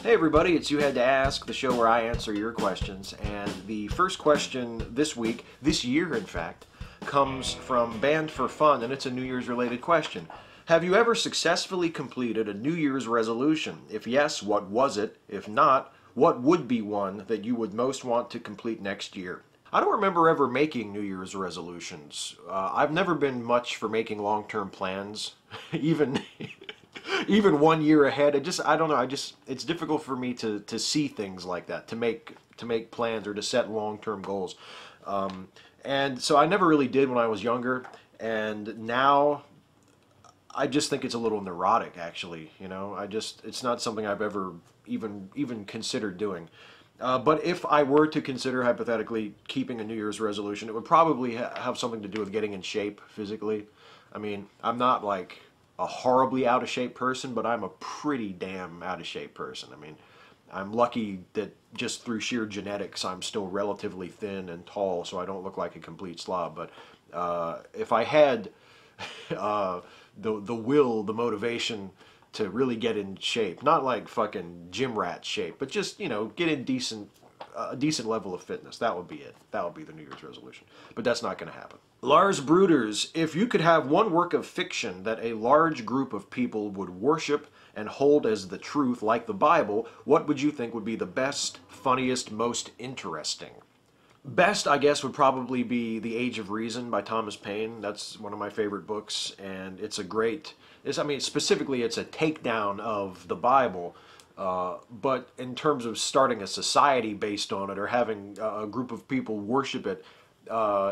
Hey everybody, it's You Had to Ask, the show where I answer your questions. And the first question this week, this year in fact, comes from Band for Fun, and it's a New Year's related question. Have you ever successfully completed a New Year's resolution? If yes, what was it? If not, what would be one that you would most want to complete next year? I don't remember ever making New Year's resolutions. I've never been much for making long-term plans, even even 1 year ahead. I don't know. It's difficult for me to see things like that, to make plans or to set long-term goals. And so I never really did when I was younger, and now I just think it's a little neurotic, actually. It's not something I've ever even considered doing. But if I were to consider hypothetically keeping a New Year's resolution, it would probably have something to do with getting in shape physically. I mean, I'm not like a horribly out of shape person, but I'm a pretty damn out of shape person. I mean, I'm lucky that just through sheer genetics, I'm still relatively thin and tall, so I don't look like a complete slob. But if I had the will, the motivation to really get in shape, not like fucking gym rat shape, but just, get in a decent level of fitness, that would be it. That would be the New Year's resolution. But that's not going to happen. Lars Brooders, if you could have one work of fiction that a large group of people would worship and hold as the truth, like the Bible, what would you think would be the best, funniest, most interesting? Best, I guess, would probably be The Age of Reason by Thomas Paine. That's one of my favorite books, and it's a great... specifically, it's a takedown of the Bible, but in terms of starting a society based on it or having a group of people worship it,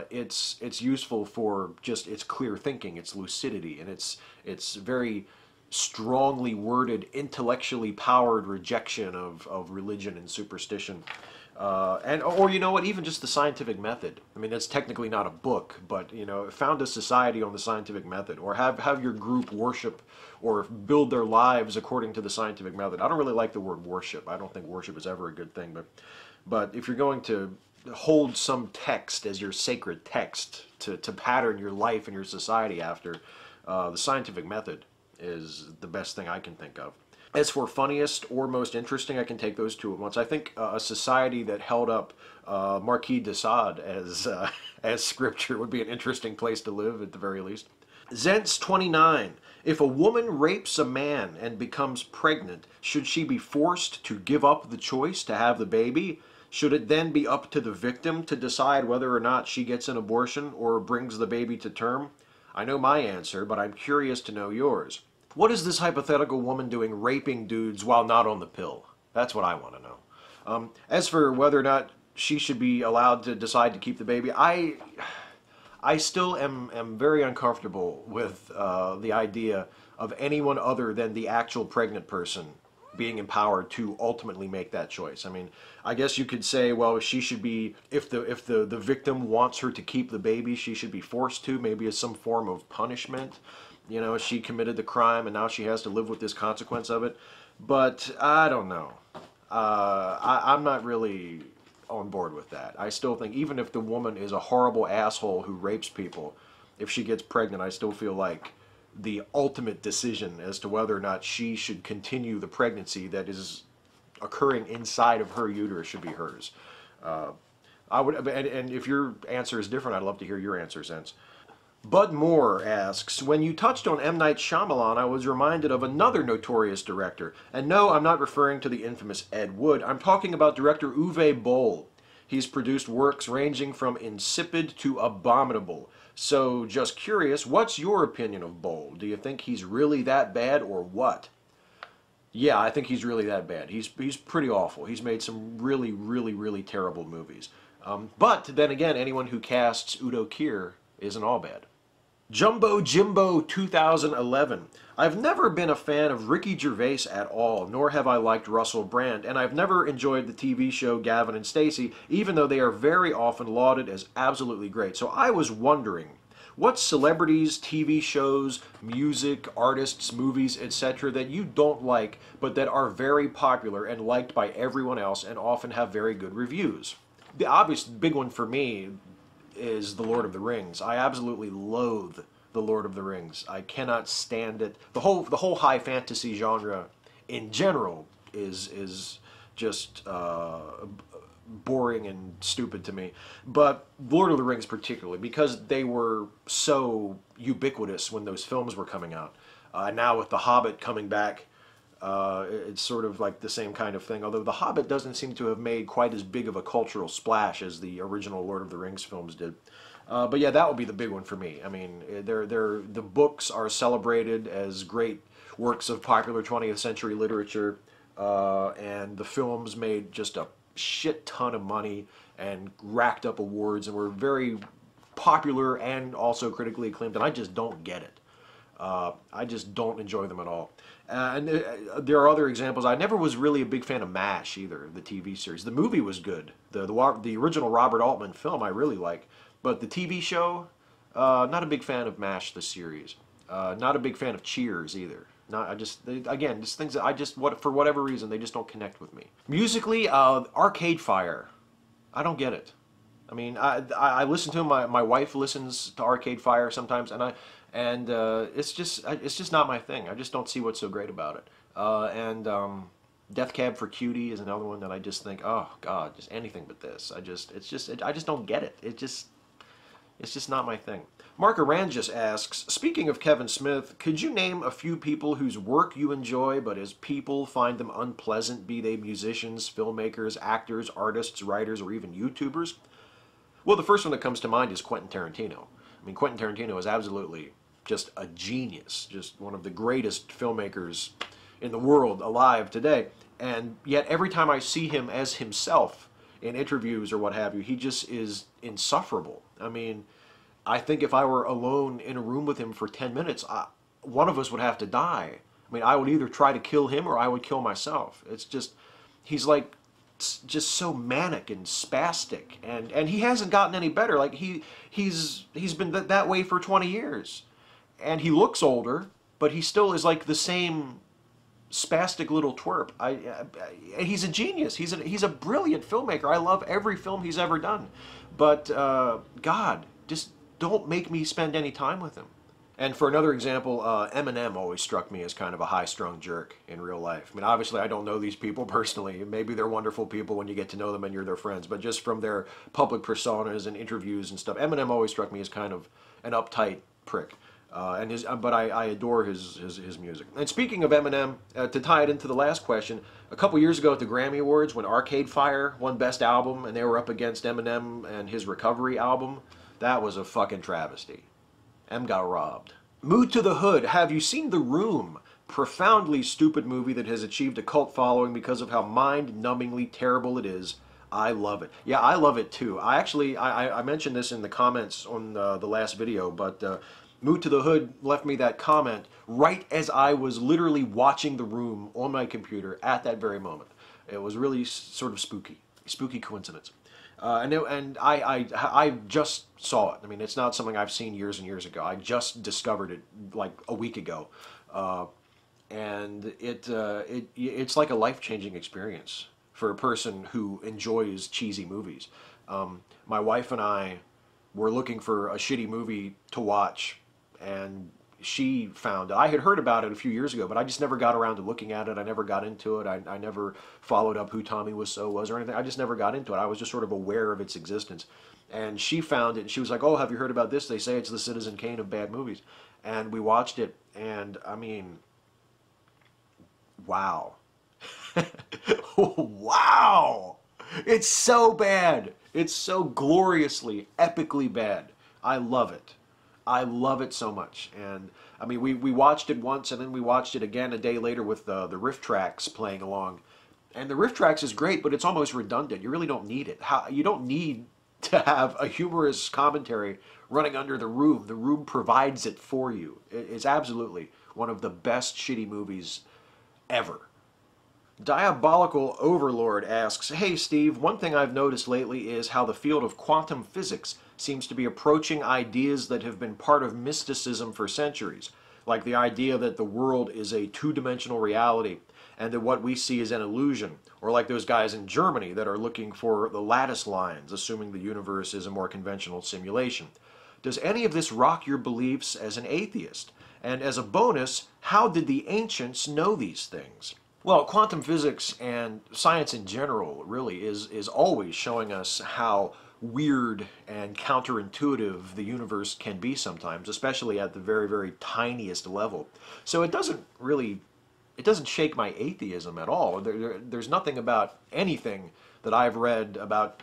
it's useful for just its clear thinking, its lucidity, and it's very strongly worded, intellectually powered rejection of religion and superstition. Or you know what, even just the scientific method. I mean, that's technically not a book, but found a society on the scientific method, or have your group worship or build their lives according to the scientific method. I don't really like the word worship. I don't think worship is ever a good thing, but if you're going to hold some text as your sacred text to pattern your life and your society after, the scientific method is the best thing I can think of. As for funniest or most interesting, I can take those two at once. I think a society that held up Marquis de Sade as scripture would be an interesting place to live, at the very least. Zents29. If a woman rapes a man and becomes pregnant, should she be forced to give up the choice to have the baby? Should it then be up to the victim to decide whether or not she gets an abortion or brings the baby to term? I know my answer, but I'm curious to know yours. What is this hypothetical woman doing raping dudes while not on the pill? That's what I want to know. As for whether or not she should be allowed to decide to keep the baby, I still am very uncomfortable with the idea of anyone other than the actual pregnant person being empowered to ultimately make that choice. I mean, I guess you could say, well, she should be, if the victim wants her to keep the baby, she should be forced to, maybe as some form of punishment. She committed the crime and now she has to live with this consequence of it. But I don't know. I'm not really on board with that. I still think even if the woman is a horrible asshole who rapes people, if she gets pregnant, I still feel like the ultimate decision as to whether or not she should continue the pregnancy that is occurring inside of her uterus should be hers. And if your answer is different, I'd love to hear your answer, Sense. Bud Moore asks, when you touched on M. Night Shyamalan, I was reminded of another notorious director. And no, I'm not referring to the infamous Ed Wood. I'm talking about director Uwe Boll. He's produced works ranging from insipid to abominable. So, just curious, what's your opinion of Boll? Do you think he's really that bad, or what? Yeah, I think he's really that bad. He's pretty awful. He's made some really, really, really terrible movies. But then again, anyone who casts Udo Kier isn't all bad. Jumbo Jimbo 2011. I've never been a fan of Ricky Gervais at all, nor have I liked Russell Brand, and I've never enjoyed the TV show Gavin and Stacey, even though they are very often lauded as absolutely great. So I was wondering, what celebrities, TV shows, music, artists, movies, etc. that you don't like, but that are very popular and liked by everyone else and often have very good reviews? The obvious big one for me is The Lord of the Rings. I absolutely loathe The Lord of the Rings. I cannot stand it. The whole high fantasy genre in general is just boring and stupid to me. But Lord of the Rings particularly, because they were so ubiquitous when those films were coming out. Now with The Hobbit coming back, it's sort of like the same kind of thing, although The Hobbit doesn't seem to have made quite as big of a cultural splash as the original Lord of the Rings films did. But yeah, that would be the big one for me. I mean, the books are celebrated as great works of popular 20th century literature, and the films made just a shit ton of money and racked up awards and were very popular and also critically acclaimed, and I just don't get it. I just don't enjoy them at all. And there are other examples. I never was really a big fan of MASH either, the TV series. The movie was good. The original Robert Altman film I really like. But the TV show, not a big fan of MASH, the series. Not a big fan of Cheers either. Again, just things that for whatever reason, they just don't connect with me. Musically, Arcade Fire. I don't get it. I mean, I listen to him. My wife listens to Arcade Fire sometimes, and it's just not my thing. I just don't see what's so great about it. Death Cab for Cutie is another one that I just think, oh God, just anything but this. I just don't get it. It's just not my thing. Mark Arangis asks, speaking of Kevin Smith, could you name a few people whose work you enjoy, but as people find them unpleasant, be they musicians, filmmakers, actors, artists, writers, or even YouTubers? Well, the first one that comes to mind is Quentin Tarantino. I mean, Quentin Tarantino is absolutely just a genius, just one of the greatest filmmakers in the world alive today. And yet every time I see him as himself in interviews or what have you, he just is insufferable. I mean, I think if I were alone in a room with him for 10 minutes, one of us would have to die. I mean, I would either try to kill him or I would kill myself. It's just, he's like just so manic and spastic, and he hasn't gotten any better. Like he's been that way for 20 years, and he looks older, but he still is like the same spastic little twerp. He's a genius. He's a brilliant filmmaker. I love every film he's ever done, but God, just don't make me spend any time with him. And for another example, Eminem always struck me as kind of a high-strung jerk in real life. I mean, obviously I don't know these people personally. Maybe they're wonderful people when you get to know them and you're their friends, but just from their public personas and interviews and stuff, Eminem always struck me as kind of an uptight prick. But I adore his music. And speaking of Eminem, to tie it into the last question, a couple years ago at the Grammy Awards when Arcade Fire won Best Album and they were up against Eminem and his Recovery album, that was a fucking travesty. M got robbed. Mood to the Hood. Have you seen The Room? Profoundly stupid movie that has achieved a cult following because of how mind-numbingly terrible it is. I love it. Yeah, I love it too. I mentioned this in the comments on the last video, but Mood to the Hood left me that comment right as I was literally watching The Room on my computer at that very moment. It was really sort of spooky. Spooky coincidence. I just saw it. I mean, it's not something I've seen years and years ago. I just discovered it like a week ago, and it's like a life-changing experience for a person who enjoys cheesy movies. My wife and I were looking for a shitty movie to watch, and she found it. I had heard about it a few years ago, but I just never got around to looking at it. I never got into it. I never followed up who Tommy Wiseau was or anything. I just never got into it. I was just sort of aware of its existence. And she found it, and she was like, oh, have you heard about this? They say it's the Citizen Kane of bad movies. And we watched it, and I mean, wow. Wow! It's so bad. It's so gloriously, epically bad. I love it. I love it so much. And I mean, we watched it once, and then we watched it again a day later with the riff tracks playing along. And the riff tracks is great, but it's almost redundant. You really don't need it. You don't need to have a humorous commentary running under The Room. The Room provides it for you. It's absolutely one of the best shitty movies ever. Diabolical Overlord asks, hey Steve, one thing I've noticed lately is how the field of quantum physics seems to be approaching ideas that have been part of mysticism for centuries, like the idea that the world is a two-dimensional reality and that what we see is an illusion, or like those guys in Germany that are looking for the lattice lines, assuming the universe is a more conventional simulation. Does any of this rock your beliefs as an atheist? And as a bonus, how did the ancients know these things? Well, quantum physics and science in general really is always showing us how weird and counterintuitive the universe can be sometimes, especially at the very, very tiniest level. So it doesn't shake my atheism at all. There's nothing about anything that I've read about,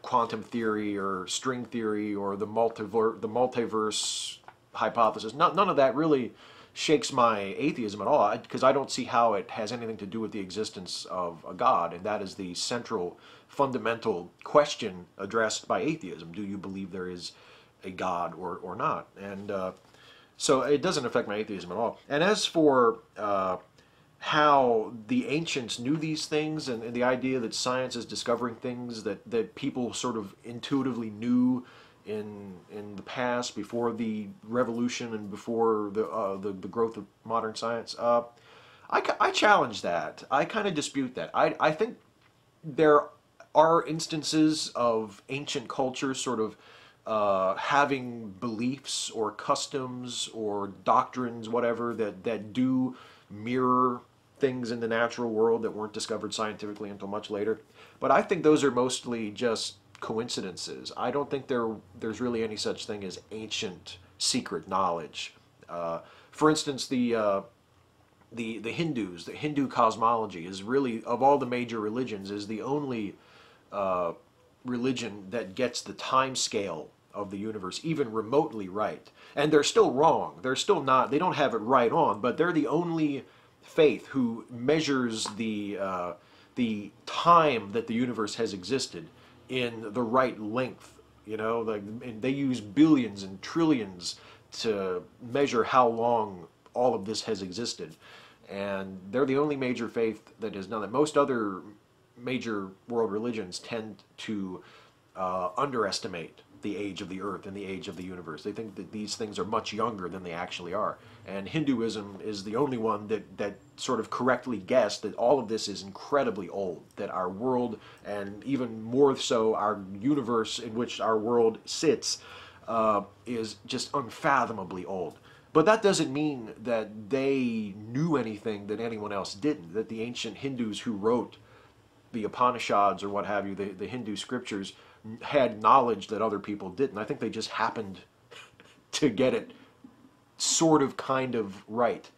quantum theory or string theory or the multiverse hypothesis. None of that really shakes my atheism at all, because I don't see how it has anything to do with the existence of a God, and that is the central fundamental question addressed by atheism. Do you believe there is a God or not? And so it doesn't affect my atheism at all. And as for how the ancients knew these things, and the idea that science is discovering things that people sort of intuitively knew in the past, before the revolution and before the growth of modern science, I challenge that. I kind of dispute that. I think there are instances of ancient cultures sort of having beliefs or customs or doctrines, whatever, that do mirror things in the natural world that weren't discovered scientifically until much later. But I think those are mostly just coincidences. I don't think there's really any such thing as ancient secret knowledge. For instance, the Hindus, the Hindu cosmology is really, of all the major religions, is the only religion that gets the time scale of the universe even remotely right. And they're still wrong. They're still not, they don't have it right on, but they're the only faith who measures the time that the universe has existed in the right length. And they use billions and trillions to measure how long all of this has existed. And they're the only major faith that has done that. Most other major world religions tend to underestimate the age of the earth and the age of the universe. They think that these things are much younger than they actually are. And Hinduism is the only one that sort of correctly guessed that all of this is incredibly old, that our world, and even more so our universe in which our world sits, is just unfathomably old. But that doesn't mean that they knew anything that anyone else didn't, that the ancient Hindus who wrote the Upanishads or what have you, the Hindu scriptures, had knowledge that other people didn't. I think they just happened to get it sort of kind of right.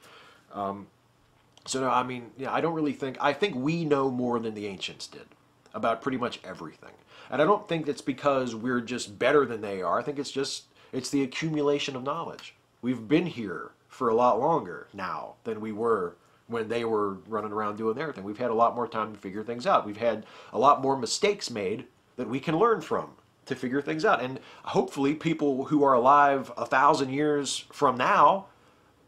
So no, I mean, I don't really think, I think we know more than the ancients did about pretty much everything. And I don't think it's because we're just better than they are. I think it's the accumulation of knowledge. We've been here for a lot longer now than we were when they were running around doing their thing. We've had a lot more time to figure things out. We've had a lot more mistakes made that we can learn from to figure things out. And hopefully people who are alive 1,000 years from now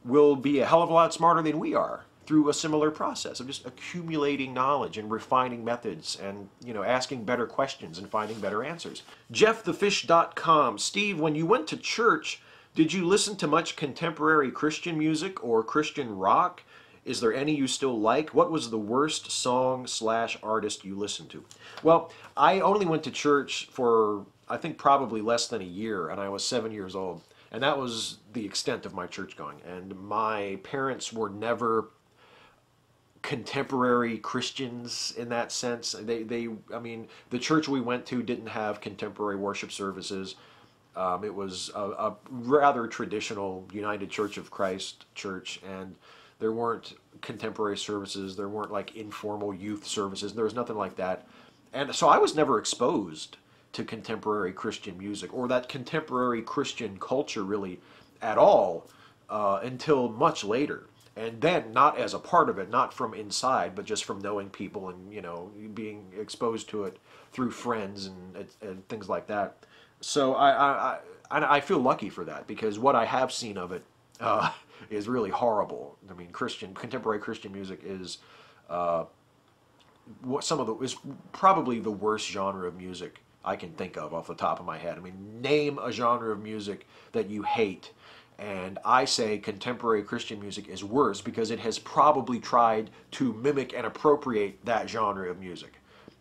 will be a hell of a lot smarter than we are through a similar process of just accumulating knowledge and refining methods and, asking better questions and finding better answers. JeffTheFish.com. Steve, when you went to church, did you listen to much contemporary Christian music or Christian rock? Is there any you still like? What was the worst song/artist you listened to? Well, I only went to church for, I think, probably less than a year, and I was 7 years old. And that was the extent of my church going. And my parents were never contemporary Christians in that sense. I mean, the church we went to didn't have contemporary worship services. It was a rather traditional United Church of Christ church, and there weren't contemporary services. There weren't like informal youth services. There was nothing like that. And so I was never exposed to contemporary Christian music or that contemporary Christian culture really at all until much later. And then not as a part of it, not from inside, but just from knowing people and, being exposed to it through friends and things like that. So I feel lucky for that, because what I have seen of it is really horrible. I mean, contemporary Christian music is is probably the worst genre of music I can think of off the top of my head. I mean, name a genre of music that you hate, and I say contemporary Christian music is worse because it has probably tried to mimic and appropriate that genre of music.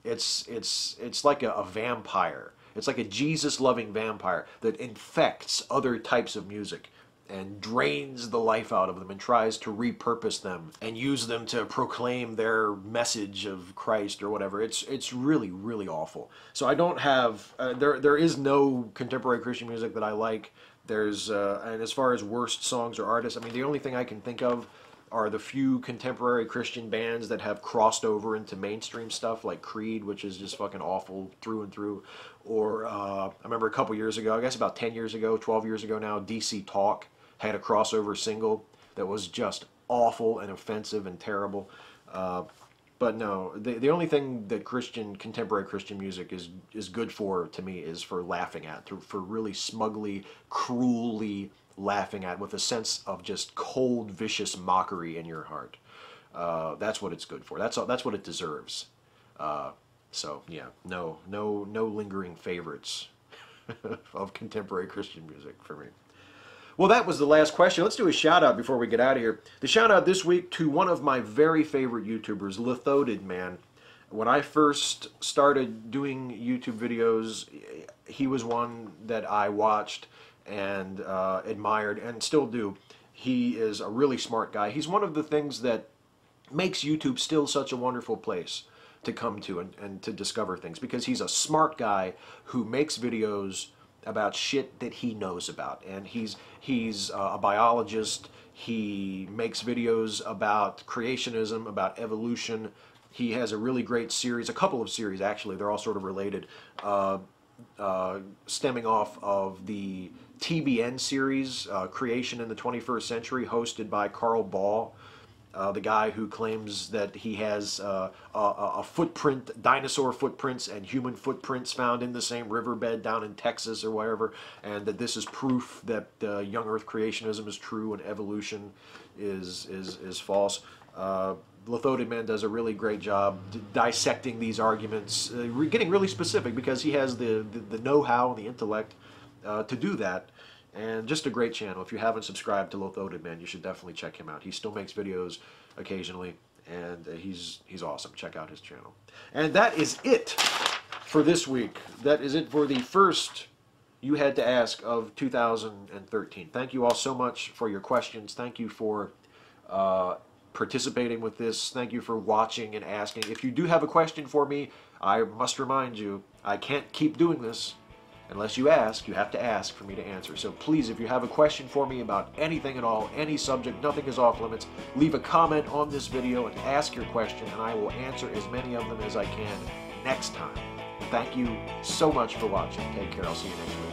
It's like a vampire. It's like a Jesus-loving vampire that infects other types of music and drains the life out of them and tries to repurpose them and use them to proclaim their message of Christ or whatever. It's really, really awful. So I don't have, there is no contemporary Christian music that I like. There's, and as far as worst songs or artists, I mean, the only thing I can think of are the few contemporary Christian bands that have crossed over into mainstream stuff, like Creed, which is just fucking awful through and through. Or I remember a couple years ago, I guess about 10 years ago, 12 years ago now, DC Talk had a crossover single that was just awful and offensive and terrible. But no, the only thing that contemporary Christian music is good for, to me, is for laughing at, for really smugly, cruelly laughing at, with a sense of just cold, vicious mockery in your heart. That's what it's good for. That's what it deserves. So yeah, no lingering favorites of contemporary Christian music for me. Well, that was the last question. Let's do a shout out before we get out of here. The shout out this week to one of my very favorite YouTubers, LithodidMan. When I first started doing YouTube videos, he was one that I watched and admired, and still do. He is a really smart guy. He's one of the things that makes YouTube still such a wonderful place to come to and to discover things, because he's a smart guy who makes videos about shit that he knows about. And he's a biologist. He makes videos about creationism, about evolution. He has a really great series, a couple of series actually, they're all sort of related, stemming off of the TBN series, Creation in the 21st Century, hosted by Carl Ball, the guy who claims that he has a footprint, dinosaur footprints and human footprints found in the same riverbed down in Texas or wherever, and that this is proof that young Earth creationism is true and evolution is false. LithodidMan does a really great job dissecting these arguments, getting really specific, because he has the know-how and the intellect to do that. And just a great channel. If you haven't subscribed to LithodidMan, you should definitely check him out. He still makes videos occasionally, and he's awesome. Check out his channel. And that is it for this week. That is it for the first You Had to Ask of 2013. Thank you all so much for your questions. Thank you for participating with this. Thank you for watching and asking. If you do have a question for me, I must remind you, I can't keep doing this unless you ask. You have to ask for me to answer. So please, if you have a question for me about anything at all, any subject, nothing is off limits, leave a comment on this video and ask your question, and I will answer as many of them as I can next time. Thank you so much for watching. Take care. I'll see you next week.